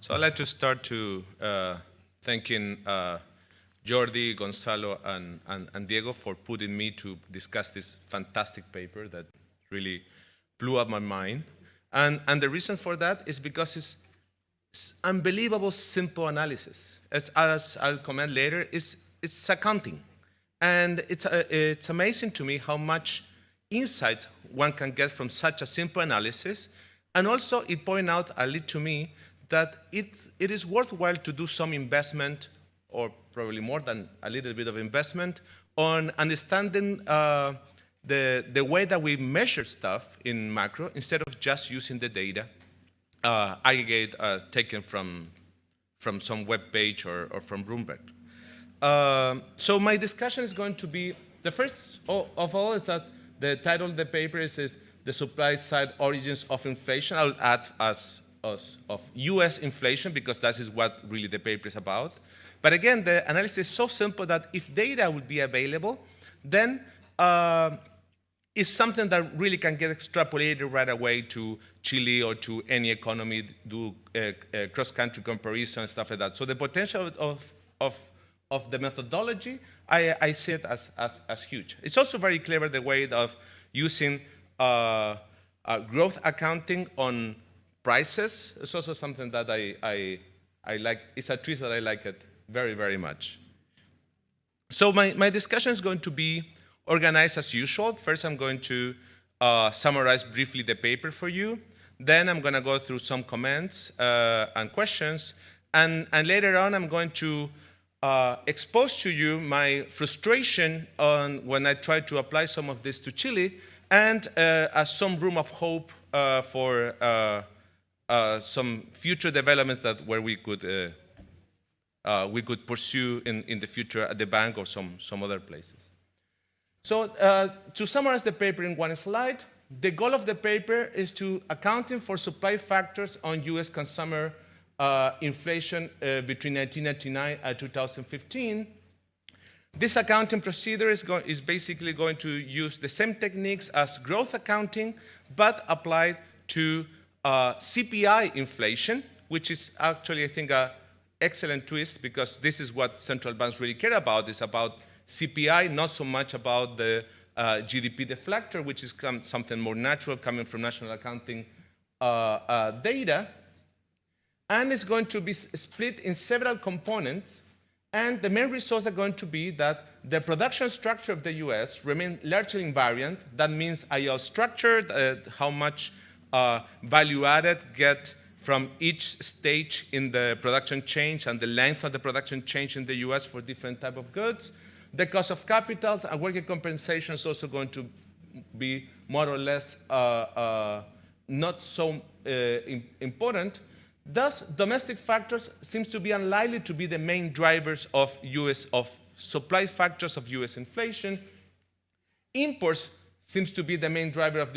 So I'd like to start to thanking Jordi, Gonzalo, and Diego for putting me to discuss this fantastic paper that really blew up my mind. And the reason for that is because it's unbelievable simple analysis. As I'll comment later, it's accounting. And it's amazing to me how much insight one can get from such a simple analysis. And also it points out a little to me that it is worthwhile to do some investment, or probably more than a little bit of investment, on understanding the way that we measure stuff in macro instead of just using the data aggregate taken from some web page or from Bloomberg. So my discussion is going to be, the first of all is that the title of the paper is The Supply Side Origins of Inflation. I'll add as of US inflation because that is what really the paper is about. But again, the analysis is so simple that if data would be available, then it's something that really can get extrapolated right away to Chile or to any economy, do cross-country comparison and stuff like that. So the potential of the methodology, I see it as huge. It's also very clever the way of using growth accounting on prices. It's also something that I like. It's a twist that I like it very, very much. So my discussion is going to be organized as usual. First, I'm going to summarize briefly the paper for you. Then I'm going to go through some comments and questions. And later on, I'm going to expose to you my frustration on when I try to apply some of this to Chile, and some room of hope for some future developments where we could pursue in the future at the bank or some other places. So to summarize the paper in one slide, the goal of the paper is to accounting for supply factors on U.S. consumer inflation between 1999 and 2015. This accounting procedure is basically going to use the same techniques as growth accounting, but applied to CPI inflation, which is actually, I think, an excellent twist, because this is what central banks really care about. It's about CPI, not so much about the GDP deflector, which is something more natural coming from national accounting data. And it's going to be split in several components. And the main results are going to be that the production structure of the US remains largely invariant. That means IO structure, how much value added get from each stage in the production change and the length of the production change in the US for different type of goods. The cost of capitals and working compensation is also going to be more or less not so important. Thus, domestic factors seems to be unlikely to be the main drivers of supply factors of US inflation. Imports seems to be the main driver of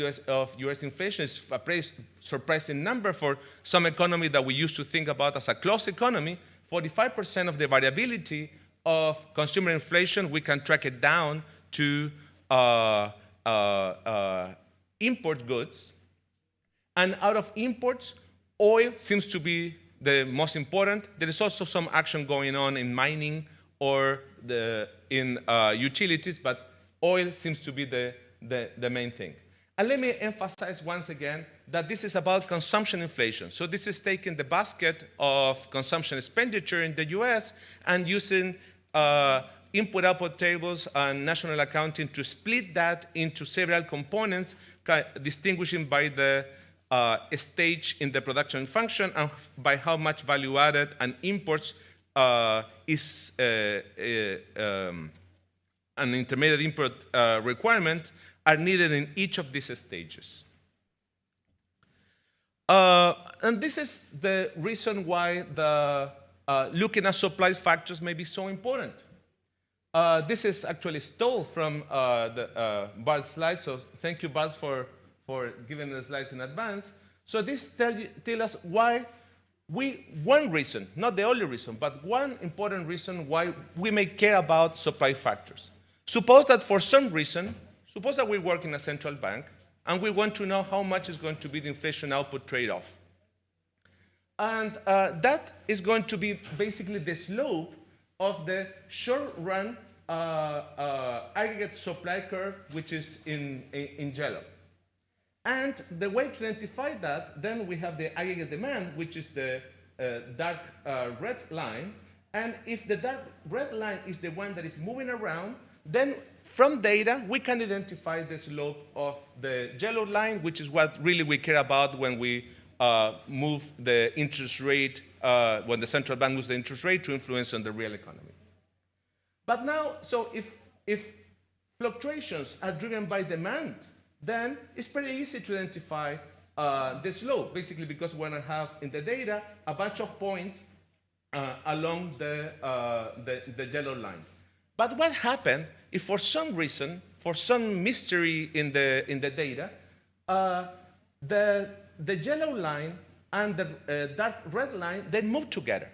US inflation. It's a pretty surprising number for some economy that we used to think about as a closed economy. 45% of the variability of consumer inflation, we can track it down to import goods. And out of imports, oil seems to be the most important. There is also some action going on in mining or in utilities, but oil seems to be the main thing. And let me emphasize once again that this is about consumption inflation. So this is taking the basket of consumption expenditure in the US and using input-output tables and national accounting to split that into several components, distinguishing by the stage in the production function and by how much value added and imports is an intermediate import requirement are needed in each of these stages. And this is the reason why looking at supply factors may be so important. This is actually stole from Bart's slide, so thank you, Bart, for giving the slides in advance. So this tell us why one reason, not the only reason, but one important reason why we may care about supply factors. Suppose that for some reason, suppose that we work in a central bank and we want to know how much is going to be the inflation output trade-off. And that is going to be basically the slope of the short-run aggregate supply curve, which is in yellow. And the way to identify that, then we have the aggregate demand, which is the dark red line. And if the dark red line is the one that is moving around, then from data, we can identify the slope of the yellow line, which is what really we care about when we move the interest rate, when the central bank moves the interest rate to influence on the real economy. But now, so if fluctuations are driven by demand, then it's pretty easy to identify the slope, basically because we're going to have in the data a bunch of points along the yellow line. But what happened if for some reason, for some mystery in the data, the yellow line and the dark red line, they move together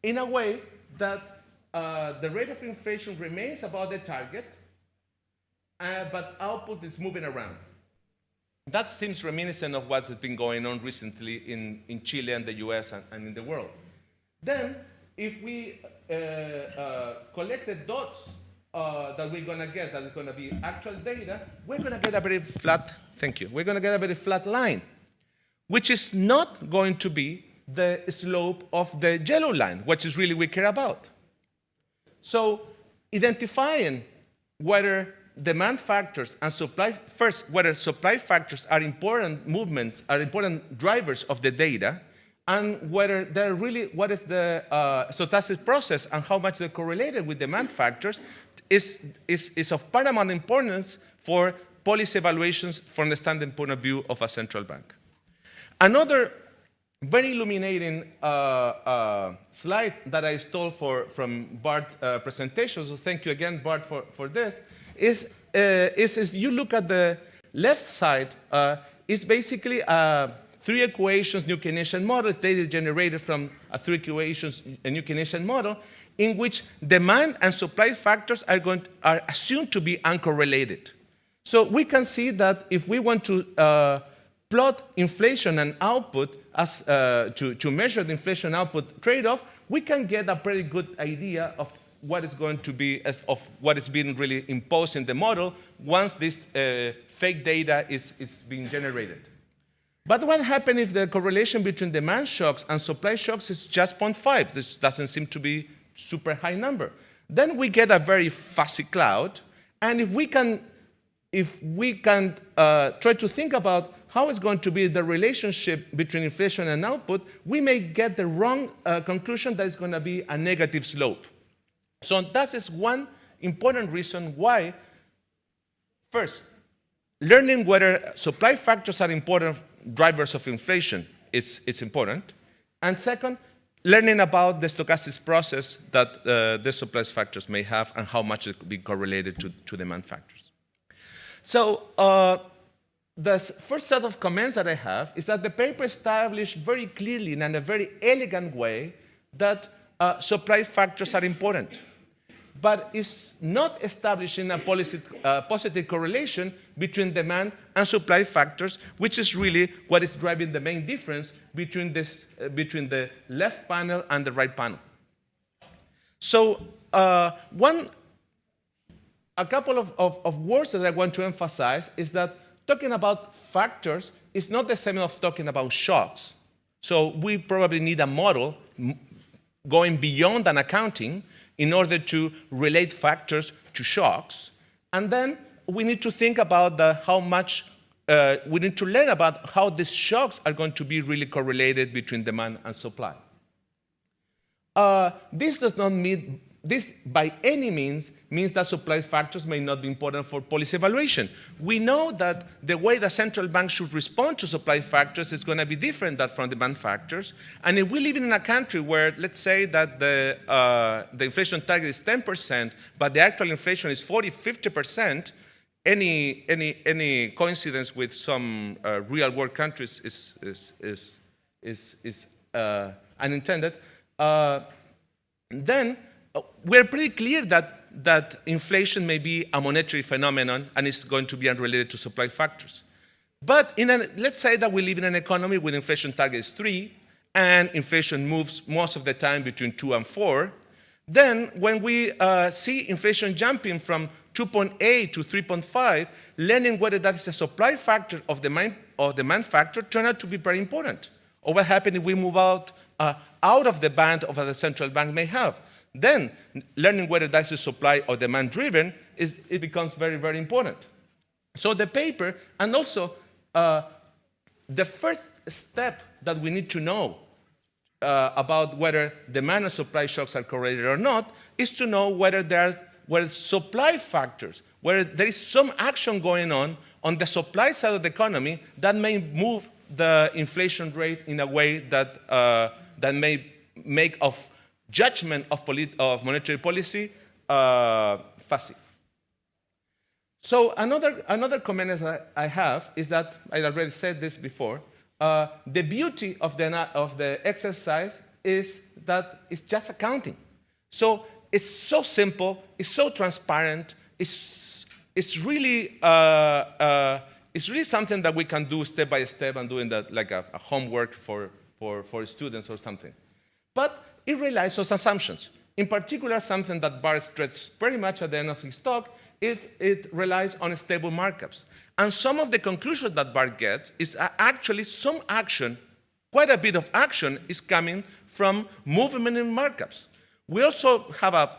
in a way that the rate of inflation remains above the target, but output is moving around. That seems reminiscent of what's been going on recently in Chile and the US and in the world. Then, if we collect the dots that we're going to get, that is going to be actual data, we're going to get a very flat, thank you, we're going to get a very flat line, which is not going to be the slope of the yellow line, which is really we care about. So identifying whether demand factors and supply, first, whether supply factors are important movements, are important drivers of the data, and whether they're really, what is the stochastic process and how much they're correlated with demand factors is of paramount importance for policy evaluations from the standing point of view of a central bank. Another very illuminating slide that I stole from Bart's presentation, so thank you again, Bart, for this, is if you look at the left side, it's basically three equations New Keynesian model. It's data generated from a three equations New Keynesian model in which demand and supply factors are assumed to be uncorrelated. So we can see that if we want to plot inflation and output as to measure the inflation output trade-off, we can get a pretty good idea of what is going to be, of what is being really imposed in the model once this fake data is being generated. But what happens if the correlation between demand shocks and supply shocks is just 0.5? This doesn't seem to be super high number. Then we get a very fuzzy cloud, and if we can try to think about how is going to be the relationship between inflation and output, we may get the wrong conclusion that it's going to be a negative slope. So that is one important reason why, first, learning whether supply factors are important drivers of inflation is important. And second, learning about the stochastic process that the supply factors may have and how much it could be correlated to demand factors. So the first set of comments that I have is that the paper established very clearly and in a very elegant way that supply factors are important, but it's not establishing a positive correlation between demand and supply factors, which is really what is driving the main difference between the left panel and the right panel. So a couple of words that I want to emphasize is that talking about factors is not the same as talking about shocks. So we probably need a model going beyond an accounting in order to relate factors to shocks. And then we need to think about how much, we need to learn about how these shocks are going to be really correlated between demand and supply. This does not mean, this by any means that supply factors may not be important for policy evaluation. We know that the way the central bank should respond to supply factors is going to be different than from demand factors. And if we live in a country where, let's say that the inflation target is 10%, but the actual inflation is 40, 50%, any coincidence with some real world countries is unintended. Then we're pretty clear that inflation may be a monetary phenomenon and it's going to be unrelated to supply factors. But let's say that we live in an economy with inflation target is 3, and inflation moves most of the time between 2 and 4. Then when we see inflation jumping from 2.8 to 3.5, learning whether that is a supply factor of demand factor turned out to be very important. Or what happens if we move out of the band of what the central bank may have. Then learning whether that is supply or demand driven, it becomes very, very important. So the paper, and also the first step that we need to know about whether demand and supply shocks are correlated or not, is to know whether supply factors, whether there is some action going on the supply side of the economy that may move the inflation rate in a way that, that may make of judgment of monetary policy fuzzy. So another comment that I have is that, I already said this before, the beauty of the exercise is that it's just accounting. So it's so simple, it's so transparent, it's really something that we can do step by step and doing that like a homework for students or something. But it relies on assumptions. In particular, something that Bart stressed very much at the end of his talk, it relies on stable markups. And some of the conclusions that Bart gets is actually some action, quite a bit of action, is coming from movement in markups. We also have a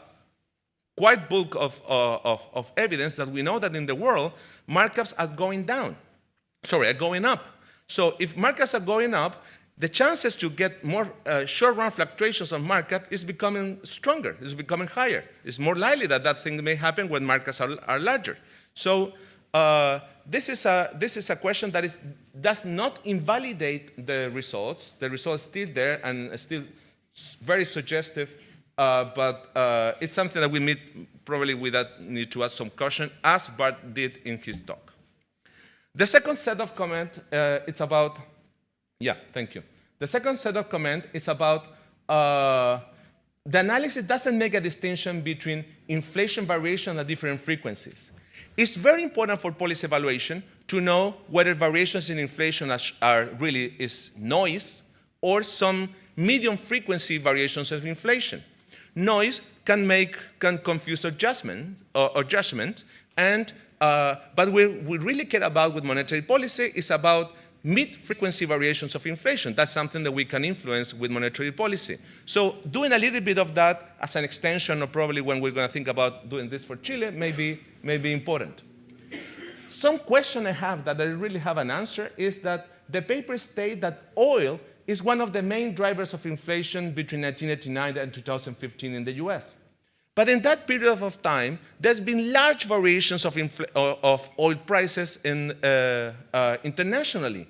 quite bulk of evidence that we know that in the world, markups are going up. So if markups are going up, the chances to get more short-run fluctuations on markup is becoming stronger, is becoming higher. It's more likely that that thing may happen when markups are larger. So this is a question that does not invalidate the results. The results are still there and still very suggestive, but it's something that we probably need to add some caution, as Bart did in his talk. The second set of comment, it's about, thank you. The second set of comment is about the analysis doesn't make a distinction between inflation variation at different frequencies. It's very important for policy evaluation to know whether variations in inflation are really noise or some medium frequency variations of inflation. Noise can confuse judgment, and but we really care about with monetary policy is about mid-frequency variations of inflation. That's something that we can influence with monetary policy. So doing a little bit of that as an extension, or probably when we're going to think about doing this for Chile, may be important. Some question I have that I really have an answer is that the paper states that oil is one of the main drivers of inflation between 1989 and 2015 in the US. But in that period of time, there's been large variations of oil prices internationally.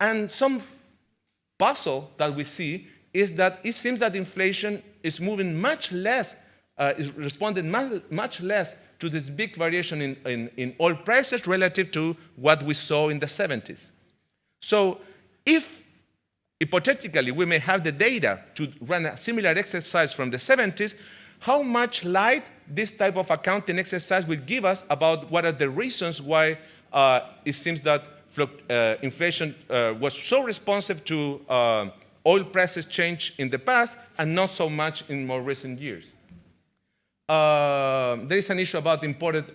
And some puzzle that we see is that it seems that inflation is moving much less, is responding much less to this big variation in oil prices relative to what we saw in the 70s. So if hypothetically we may have the data to run a similar exercise from the 70s, how much light this type of accounting exercise will give us about what are the reasons why it seems that inflation was so responsive to oil prices change in the past and not so much in more recent years. There is an issue about imported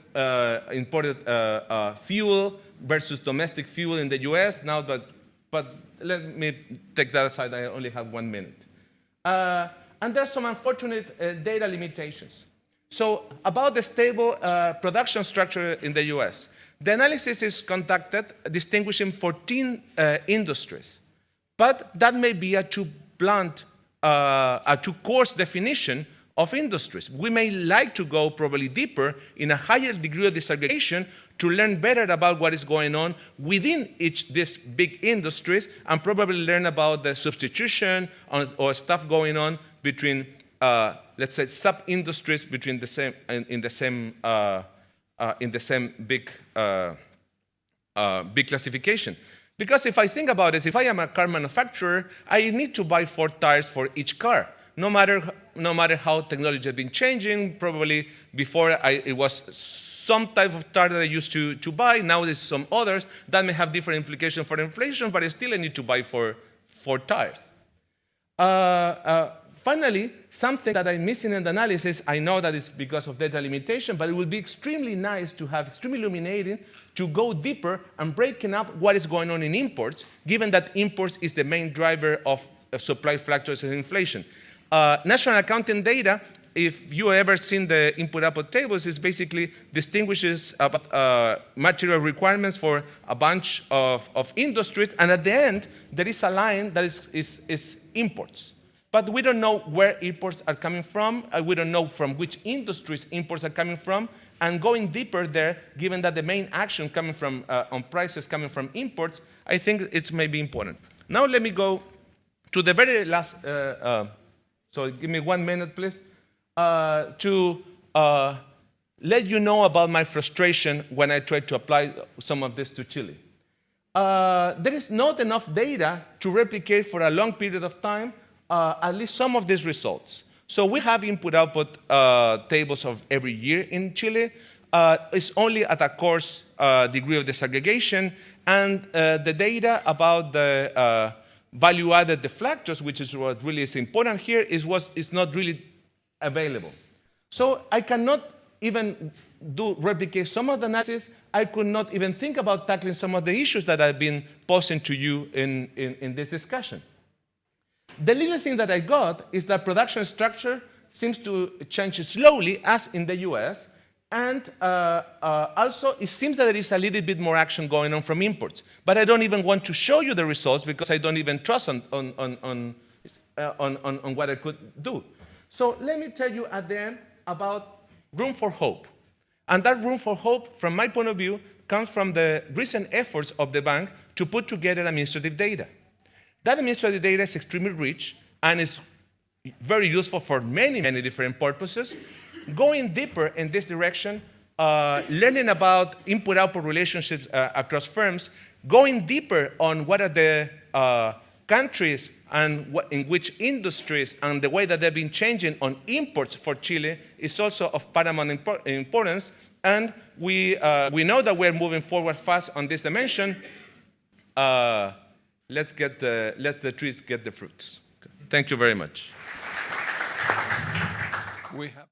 fuel versus domestic fuel in the US now, but let me take that aside. I only have 1 minute. And there are some unfortunate data limitations. So about the stable production structure in the US, the analysis is conducted distinguishing 14 industries. But that may be a too blunt, a too coarse definition of industries. We may like to go probably deeper in a higher degree of disaggregation to learn better about what is going on within these big industries and probably learn about the substitution or stuff going on between, let's say, sub-industries between in the same big classification. Because if I think about this, if I am a car manufacturer, I need to buy 4 tires for each car. No matter how technology has been changing, probably before it was some type of tire that I used to buy, now there's some others that may have different implications for inflation, but still I need to buy 4 tires. Finally, something that I'm missing in the analysis, I know that it's because of data limitation, but it would be extremely nice to have, extremely illuminating, to go deeper and breaking up what is going on in imports, given that imports is the main driver of supply fluctuations and inflation. National accounting data, if you ever seen the input-output tables, is basically distinguishes material requirements for a bunch of industries, and at the end, there is a line that is imports. But we don't know where imports are coming from, we don't know from which industries imports are coming from, and going deeper there, given that the main action coming from, on prices coming from imports, I think it's maybe important. Now let me go to the very last, so give me 1 minute, please, to let you know about my frustration when I tried to apply some of this to Chile. There is not enough data to replicate for a long period of time at least some of these results. So we have input-output tables of every year in Chile. It's only at a coarse degree of disaggregation, and the data about the value-added deflectors, which is what really is important here, is not really available. So I cannot even replicate some of the analysis. I could not even think about tackling some of the issues that I've been posing to you in this discussion. The little thing that I got is that production structure seems to change slowly, as in the US, and also it seems that there is a little bit more action going on from imports. But I don't even want to show you the results because I don't even trust on what I could do. So let me tell you at the end about room for hope. And that room for hope, from my point of view, comes from the recent efforts of the bank to put together administrative data. That administrative data is extremely rich and is very useful for many, many different purposes. Going deeper in this direction, learning about input-output relationships across firms, going deeper on what are the countries and in which industries and the way that they've been changing on imports for Chile is also of paramount importance. And we know that we're moving forward fast on this dimension. Let the trees get the fruits. Thank you very much. We have